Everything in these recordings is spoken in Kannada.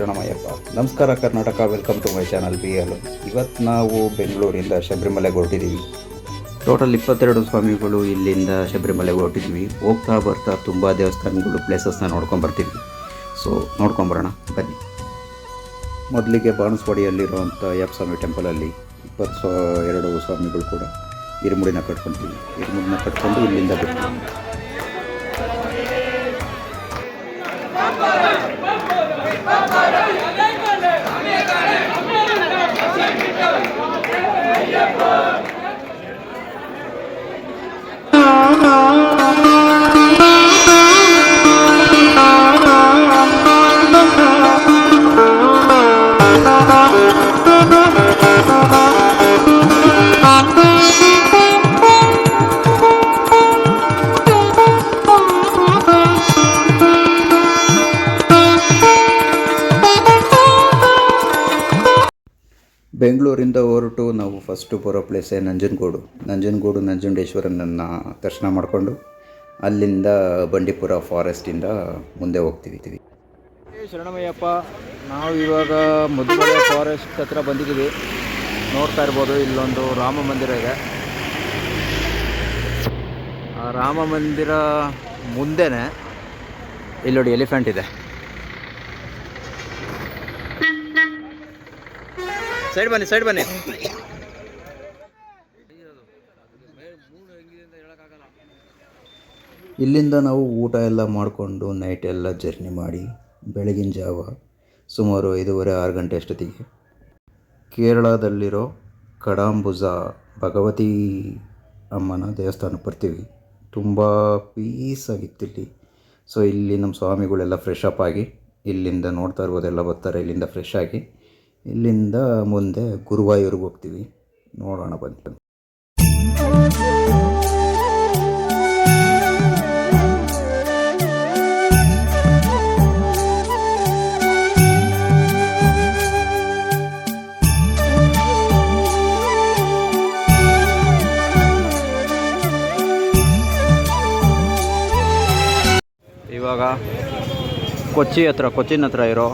ಶರಣಮಯ್ಯಪ್ಪ. ನಮಸ್ಕಾರ Karnataka, welcome to my channel BL. ಇವತ್ತು ನಾವು ಬೆಂಗಳೂರಿಂದ ಶಬರಿಮಲೆಗೆ ಹೊರಟಿದ್ದೀವಿ. ಟೋಟಲ್ 22 ಸ್ವಾಮಿಗಳು ಇಲ್ಲಿಂದ ಶಬರಿಮಲೆಗೆ ಹೊರಟಿದ್ವಿ. ಹೋಗ್ತಾ ಬರ್ತಾ ತುಂಬ ದೇವಸ್ಥಾನಗಳು, ಪ್ಲೇಸಸ್ನ ನೋಡ್ಕೊಂಬರ್ತೀವಿ. ಸೊ ನೋಡ್ಕೊಂಬರೋಣ ಬನ್ನಿ. ಮೊದಲಿಗೆ ಬಾಣಸ್ವಾಡಿಯಲ್ಲಿರುವಂಥ ಅಯ್ಯಪ್ಪ ಸ್ವಾಮಿ ಟೆಂಪಲಲ್ಲಿ 22 ಸ್ವಾಮಿಗಳು ಕೂಡ ಇರುಮುಡಿನ ಕಟ್ಕೊಳ್ತೀವಿ. ಇರುಮುಡಿನ ಕಟ್ಕೊಂಡು ಇಲ್ಲಿಂದ ಬಿಡ್ತೀವಿ. ಬೆಂಗಳೂರಿಂದ ಹೊರಟು ನಾವು ಫಸ್ಟು ಬರೋ ಪ್ಲೇಸೇ ನಂಜನಗೂಡೇಶ್ವರನನ್ನು ದರ್ಶನ ಮಾಡಿಕೊಂಡು ಅಲ್ಲಿಂದ ಬಂಡೀಪುರ ಫಾರೆಸ್ಟಿಂದ ಮುಂದೆ ಹೋಗ್ತೀವಿ. ಶರಣಮಯ್ಯಪ್ಪ, ನಾವು ಇವಾಗ ಮುದುಮಲೆ ಫಾರೆಸ್ಟ್ ಹತ್ರ ಬಂದಿದ್ದೀವಿ. ನೋಡ್ತಾ ಇರ್ಬೋದು, ಇಲ್ಲೊಂದು ರಾಮ ಮಂದಿರ ಇದೆ. ಆ ರಾಮ ಮಂದಿರ ಮುಂದೆನೇ ಇಲ್ಲಿ ನೋಡಿ ಎಲಿಫೆಂಟ್ ಇದೆ. ಸೈಡ್ ಬನ್ನಿ. ಇಲ್ಲಿಂದ ನಾವು ಊಟ ಎಲ್ಲ ಮಾಡಿಕೊಂಡು ನೈಟ್ ಎಲ್ಲ ಜರ್ನಿ ಮಾಡಿ ಬೆಳಗಿನ ಜಾವ ಸುಮಾರು 5:30-6 ಗಂಟೆ ಅಷ್ಟೊತ್ತಿಗೆ ಕೇರಳದಲ್ಲಿರೋ ಕಡಂಬುಜ ಭಗವತಿ ಅಮ್ಮನ ದೇವಸ್ಥಾನಕ್ಕೆ ಬರ್ತೀವಿ. ತುಂಬ ಪೀಸಾಗಿತ್ತು ಇಲ್ಲಿ. ಸೊ ಇಲ್ಲಿ ನಮ್ಮ ಸ್ವಾಮಿಗಳೆಲ್ಲ ಫ್ರೆಶ್ ಅಪ್ ಆಗಿ ಇಲ್ಲಿಂದ ನೋಡ್ತಾ ಇರ್ಬೋದೆಲ್ಲ ಬರ್ತಾರೆ. ಇಲ್ಲಿಂದ ಫ್ರೆಶ್ ಆಗಿ ಇಲ್ಲಿಂದ ಮುಂದೆ ಗುರುವಾಯೂರ್ಗೆ ಹೋಗ್ತೀವಿ. ನೋಡೋಣ ಬನ್ನಿ. ಇವಾಗ ಕೊಚ್ಚಿನ ಹತ್ರ ಇರೋ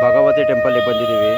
ಭಗವತಿ ಟೆಂಪಲ್ಗೆ ಬಂದಿದ್ದೀವಿ.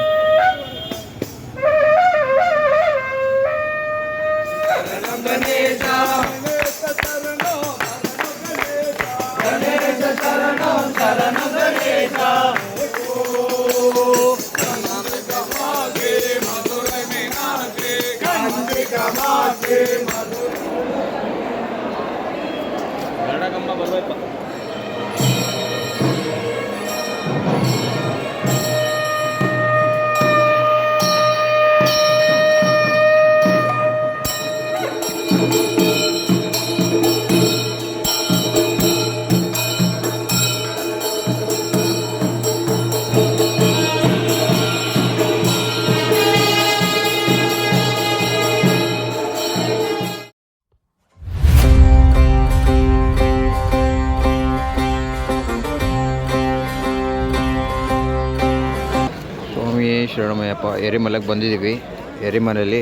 ಶರಣಮಯ್ಯಪ್ಪ, ಎರಿಮಲೆಗೆ ಬಂದಿದ್ದೀವಿ. ಎರಿಮಲೆಯಲ್ಲಿ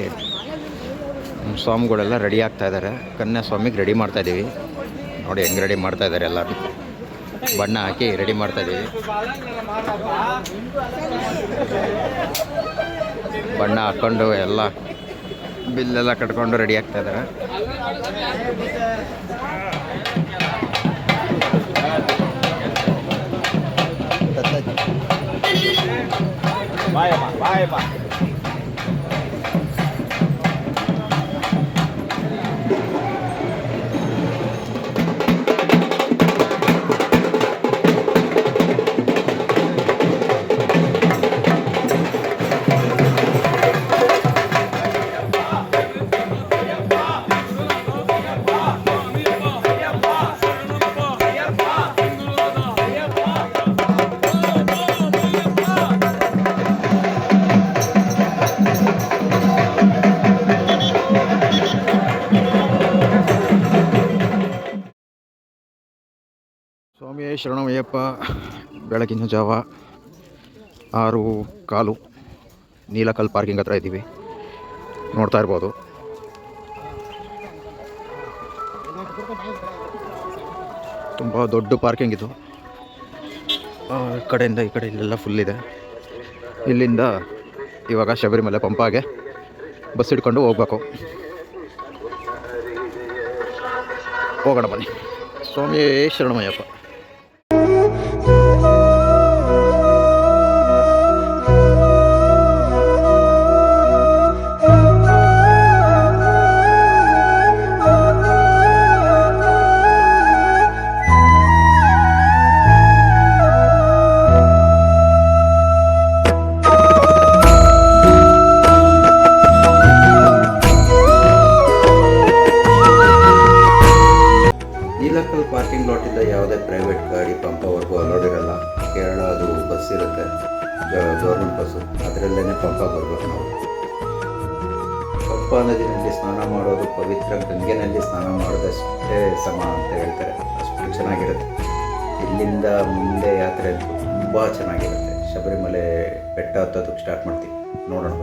ಸ್ವಾಮಿಗಳೆಲ್ಲ ರೆಡಿ ಆಗ್ತಾಯಿದ್ದಾರೆ. ಕನ್ಯಾಸ್ವಾಮಿಗೆ ರೆಡಿ ಮಾಡ್ತಾಯಿದ್ದೀವಿ. ನೋಡಿ ಹೆಂಗೆ ರೆಡಿ ಮಾಡ್ತಾಯಿದ್ದಾರೆ. ಎಲ್ಲರೂ ಬಣ್ಣ ಹಾಕಿ ರೆಡಿ ಮಾಡ್ತಾಯಿದ್ದೀವಿ. ಬಣ್ಣ ಹಾಕ್ಕೊಂಡು ಎಲ್ಲ ಬಿಲ್ಲೆಲ್ಲ ಕಟ್ಕೊಂಡು ರೆಡಿ ಆಗ್ತಾಯಿದ್ದಾರೆ. ಬಾಯಮ್ಮ ಸ್ವಾಮಿ ಶರಣಮಯ್ಯಪ್ಪ. ಬೆಳಗಿನ ಜಾವ 6:15 ನೀಲಕಲ್ ಪಾರ್ಕಿಂಗ್ ಹತ್ರ ಇದ್ದೀವಿ. ನೋಡ್ತಾ ಇರ್ಬೋದು. ತುಂಬ ದೊಡ್ಡ ಪಾರ್ಕಿಂಗ್ ಇದು. ಈ ಕಡೆಯಿಂದ ಈ ಕಡೆ ಇಲ್ಲೆಲ್ಲ ಫುಲ್ ಇದೆ. ಇಲ್ಲಿಂದ ಇವಾಗ ಶಬರಿಮಲೆ ಪಂಪಾಗೆ ಬಸ್ ಹಿಡ್ಕೊಂಡು ಹೋಗ್ಬೇಕು. ಹೋಗೋಣ ಬನ್ನಿ. ಸ್ವಾಮಿ ಶರಣಮಯ್ಯಪ್ಪ. ನೀಲಕಲ್ ಪಾರ್ಕಿಂಗ್ ಲಾಟಿಂದ ಯಾವುದೇ ಪ್ರೈವೇಟ್ ಗಾಡಿ ಪಂಪವರೆಗೂ ಅಲೋಡ್ ಇರಲ್ಲ. ಕೇರಳ ಅದು ಬಸ್ ಇರುತ್ತೆ, ಗೌರ್ಮೆಂಟ್ ಬಸ್ಸು, ಅದರಲ್ಲೇ ಪಂಪಾಗಿ ಬರ್ಬೇಕು ನಾವು. ಪಂಪಾ ನದಿನಲ್ಲಿ ಸ್ನಾನ ಮಾಡೋದು ಪವಿತ್ರ ಗಂಗೆನಲ್ಲಿ ಸ್ನಾನ ಮಾಡೋದಷ್ಟೇ ಸಮ ಅಂತ ಹೇಳ್ತಾರೆ. ಅಷ್ಟು ಚೆನ್ನಾಗಿರುತ್ತೆ. ಇಲ್ಲಿಂದ ಮುಂದೆ ಯಾತ್ರೆ ತುಂಬ ಚೆನ್ನಾಗಿರುತ್ತೆ. ಶಬರಿಮಲೆ ಬೆಟ್ಟ ಹತ್ತೋದಕ್ಕೆ ಸ್ಟಾರ್ಟ್ ಮಾಡ್ತೀವಿ. ನೋಡೋಣ.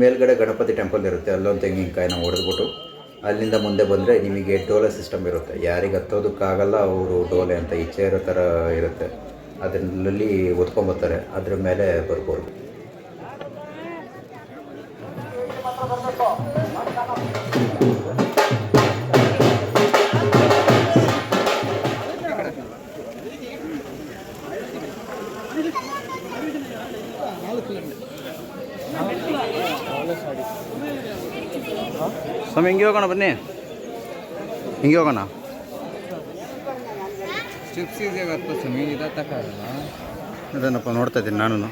ಮೇಲ್ಗಡೆ ಗಣಪತಿ ಟೆಂಪಲ್ ಇರುತ್ತೆ. ಅಲ್ಲೊಂದು ತೆಂಗಿನಕಾಯಿನ ಹೊಡೆದ್ಬಿಟ್ಟು ಅಲ್ಲಿಂದ ಮುಂದೆ ಬಂದರೆ ನಿಮಗೆ ಡೋಲೆ ಸಿಸ್ಟಮ್ ಇರುತ್ತೆ. ಯಾರಿಗೆ ಹತ್ತೋದಕ್ಕಾಗಲ್ಲ ಅವರು ಡೋಲೆ ಅಂತ ಇಚ್ಛೆ ಇರೋ ಥರ ಇರುತ್ತೆ, ಅದರಲ್ಲಿ ಒತ್ಕೊಂಬರ್ತಾರೆ, ಅದ್ರ ಮೇಲೆ ಬರ್ಬೋದು. ಸ್ವಾಮಿ ಹಿಂಗೆ ಹೋಗೋಣ ಬನ್ನಿ, ಹಿಂಗೆ ಹೋಗೋಣ. ಸ್ಟೆಪ್ಸ್ ಈಸಿಯಾಗಿ ಹತ್ತು ಸ್ವಾಮಿ, ಇದಕ್ಕಾಗಲ್ಲ. ಅದನ್ನಪ್ಪ ನೋಡ್ತಾ ಇದ್ದೀನಿ ನಾನು.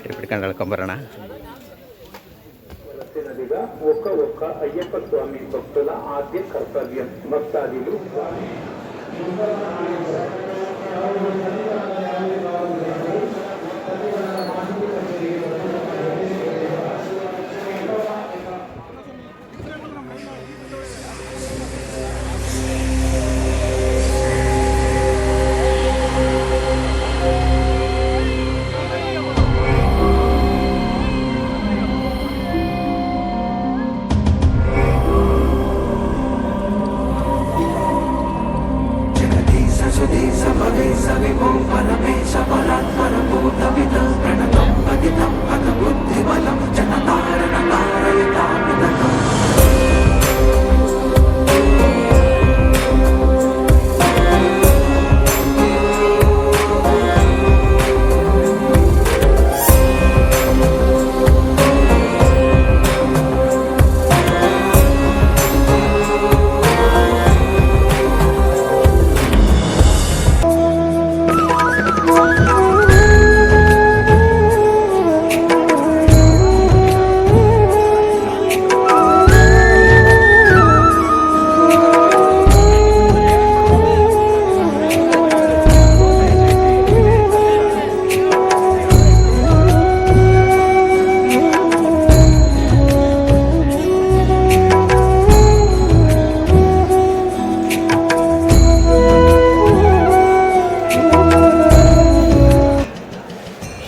ಹಿಡ್ಕೊಂಡು ಹೇಳ್ಕೊಂಬರೋಣ. ఒక్క అయ్యప్ప స్వామి భక్తుల ఆద్య కర్తవ్యం. భక్తాదులు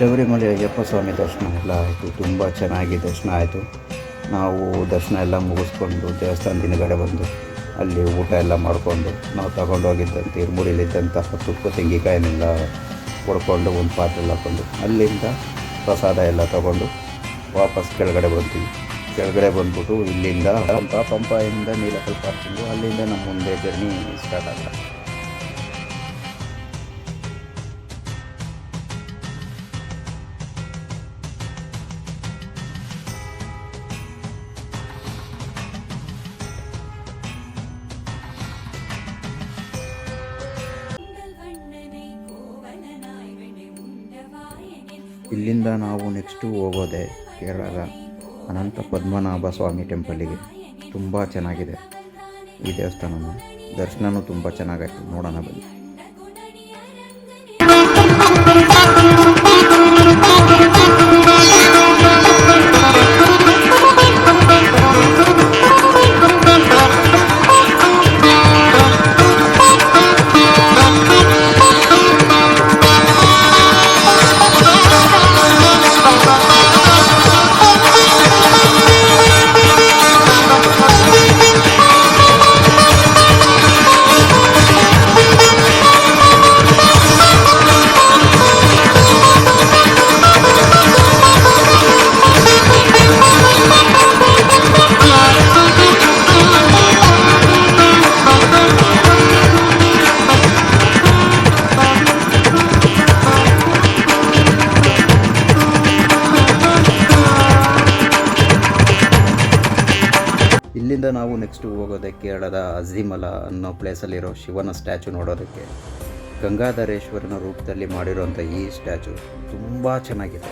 ಶಬರಿಮಲೆ ಅಯ್ಯಪ್ಪ ಸ್ವಾಮಿ ದರ್ಶನ ಎಲ್ಲ ಆಯಿತು. ತುಂಬ ಚೆನ್ನಾಗಿ ದರ್ಶನ ಆಯಿತು. ನಾವು ದರ್ಶನ ಎಲ್ಲ ಮುಗಿಸ್ಕೊಂಡು ದೇವಸ್ಥಾನದ ಹಿಂದ್ಗಡೆ ಬಂದು ಅಲ್ಲಿ ಊಟ ಎಲ್ಲ ಮಾಡಿಕೊಂಡು ನಾವು ತಗೊಂಡೋಗಿದ್ದಂಥ ಇರ್ಮೂರಿಲಿದ್ದಂತಹ ತುಪ್ಪ ತೆಂಗಿನಕಾಯಿನೆಲ್ಲ ಹೊಡ್ಕೊಂಡು ಒಂದು ಪಾತ್ರೆಯಲ್ಲಿ ಹಾಕ್ಕೊಂಡು ಅಲ್ಲಿಂದ ಪ್ರಸಾದ ಎಲ್ಲ ತಗೊಂಡು ವಾಪಸ್ ಕೆಳಗಡೆ ಬರ್ತೀವಿ. ಕೆಳಗಡೆ ಬಂದ್ಬಿಟ್ಟು ಇಲ್ಲಿಂದ ಪಂಪಾಯಿಂದ ನೀಲಕಲ್ ಪಾರ್ಕಿಂಗು, ಅಲ್ಲಿಂದ ನಮ್ಮ ಮುಂದೆ ಜರ್ನಿ ಸ್ಟಾರ್ಟ್ ಆಗಲ್ಲ. ಇಲ್ಲಿಂದ ನಾವು ನೆಕ್ಸ್ಟು ಹೋಗೋದೆ ಕೇರಳದ ಅನಂತ ಪದ್ಮನಾಭ ಸ್ವಾಮಿ ಟೆಂಪಲ್ಲಿಗೆ. ತುಂಬ ಚೆನ್ನಾಗಿದೆ ಈ ದೇವಸ್ಥಾನನೂ, ದರ್ಶನವೂ ತುಂಬ ಚೆನ್ನಾಗಾಯಿತು. ನೋಡೋಣ ಬನ್ನಿ. ಇಲ್ಲಿಂದ ನಾವು ನೆಕ್ಸ್ಟ್ ಹೋಗೋದೆ ಕೇರಳದ ಅಝಿಮಲ ಅನ್ನೋ ಪ್ಲೇಸಲ್ಲಿರೋ ಶಿವನ ಸ್ಟ್ಯಾಚು ನೋಡೋದಕ್ಕೆ. ಗಂಗಾಧರೇಶ್ವರನ ರೂಪದಲ್ಲಿ ಮಾಡಿರೋಂಥ ಈ ಸ್ಟ್ಯಾಚು ತುಂಬ ಚೆನ್ನಾಗಿದೆ.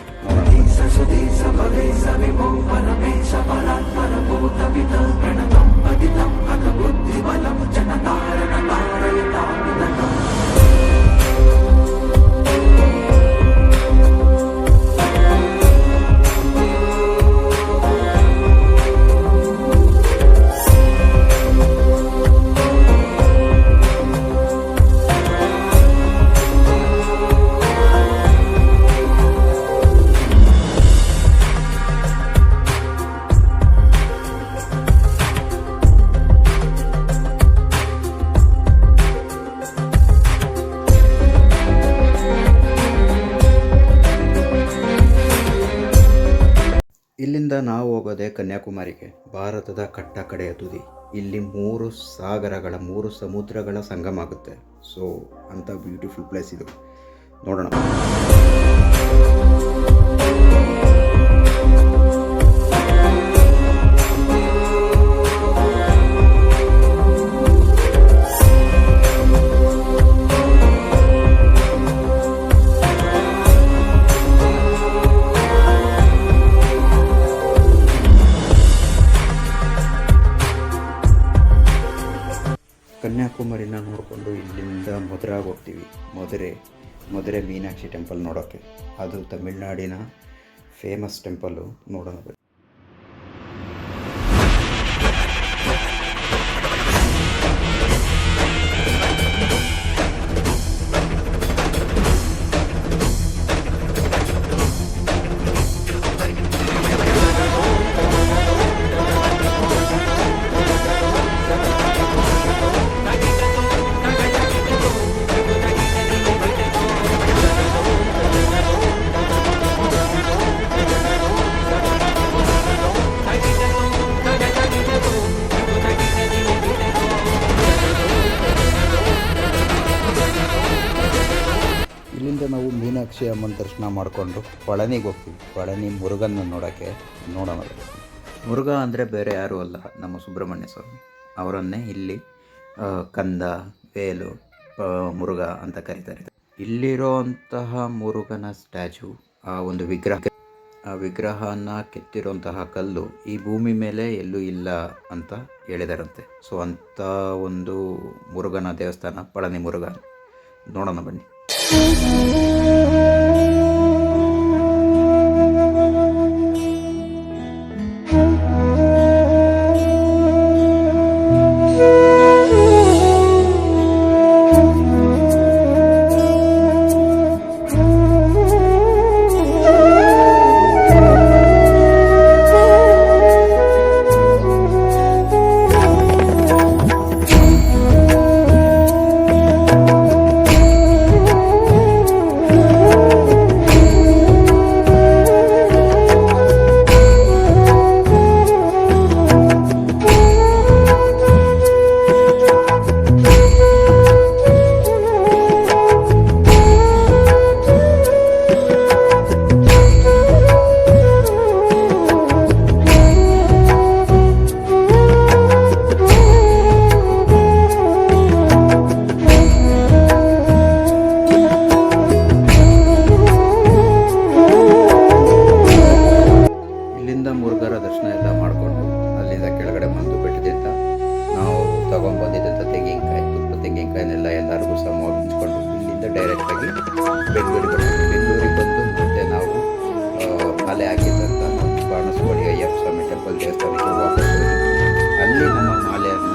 ಇಲ್ಲಿಂದ ನಾವು ಹೋಗೋದೆ ಕನ್ಯಾಕುಮಾರಿಗೆ, ಭಾರತದ ಕಟ್ಟ ಕಡೆಯ ತುದಿ. ಇಲ್ಲಿ 3 ಸಾಗರಗಳ 3 ಸಮುದ್ರಗಳ ಸಂಗಮ ಆಗುತ್ತೆ. ಸೊ ಅಂಥ ಬ್ಯೂಟಿಫುಲ್ ಪ್ಲೇಸ್ ಇದು, ನೋಡೋಣ. ಕನ್ಯಾಕುಮಾರಿನ ನೋಡಿಕೊಂಡು ಇಲ್ಲಿಂದ ಮಧುರಾಗೆ ಹೋಗ್ತೀವಿ. ಮಧುರೆ ಮೀನಾಕ್ಷಿ ಟೆಂಪಲ್ ನೋಡೋಕ್ಕೆ. ಅದು ತಮಿಳ್ನಾಡಿನ ಫೇಮಸ್ ಟೆಂಪಲ್ಲು, ನೋಡೋಣ. ಇಲ್ಲಿಂದ ನಾವು ಮೀನಾಕ್ಷಿ ಅಮ್ಮನ ದರ್ಶನ ಮಾಡಿಕೊಂಡು ಪಳನಿಗೆ ಹೋಗ್ತೀವಿ. ಪಳನಿ ಮುರುಗನ್ನ ನೋಡೋಕ್ಕೆ, ನೋಡೋಣ. ಮುರುಘ ಅಂದರೆ ಬೇರೆ ಯಾರೂ ಅಲ್ಲ, ನಮ್ಮ ಸುಬ್ರಹ್ಮಣ್ಯ ಸ್ವಾಮಿ. ಅವರನ್ನೇ ಇಲ್ಲಿ ಕಂದ, ವೇಲು, ಮುರುಘ ಅಂತ ಕರೀತಾರೆ. ಇಲ್ಲಿರೋಂತಹ ಮುರುಘನ ಸ್ಟ್ಯಾಚು, ಆ ಒಂದು ವಿಗ್ರಹನ ಕೆತ್ತಿರೋಂತಹ ಕಲ್ಲು ಈ ಭೂಮಿ ಮೇಲೆ ಎಲ್ಲೂ ಇಲ್ಲ ಅಂತ ಹೇಳಿದಾರಂತೆ. ಸೊ ಅಂಥ ಒಂದು ಮುರುಘನ ದೇವಸ್ಥಾನ ಪಳನಿ ಮುರುಘ, ನೋಡೋಣ ಬನ್ನಿ. ಸಹ ಮುಗಿಸ್ಕೊಂಡು ಇಲ್ಲಿಂದ ಡೈರೆಕ್ಟಾಗಿ ಬೆಂಗಳೂರಿಗೆ ಬರ್ತೀವಿ. ಬೆಂಗಳೂರಿಗೆ ಬಂದು ಮತ್ತೆ ನಾವು ಮಾಲೆ ಹಾಕಿದ್ದಂಥ ಬಾಣಸ್ವಾಡಿ ಅಯ್ಯಪ್ಪ ಸ್ವಾಮಿ ಟೆಂಪಲ್ ದೇವಸ್ಥಾನಕ್ಕೆ ವಾಪಸ್ ಹೋಗಿ ಅಲ್ಲಿ ನಮ್ಮ ಮಾಲೆಯನ್ನು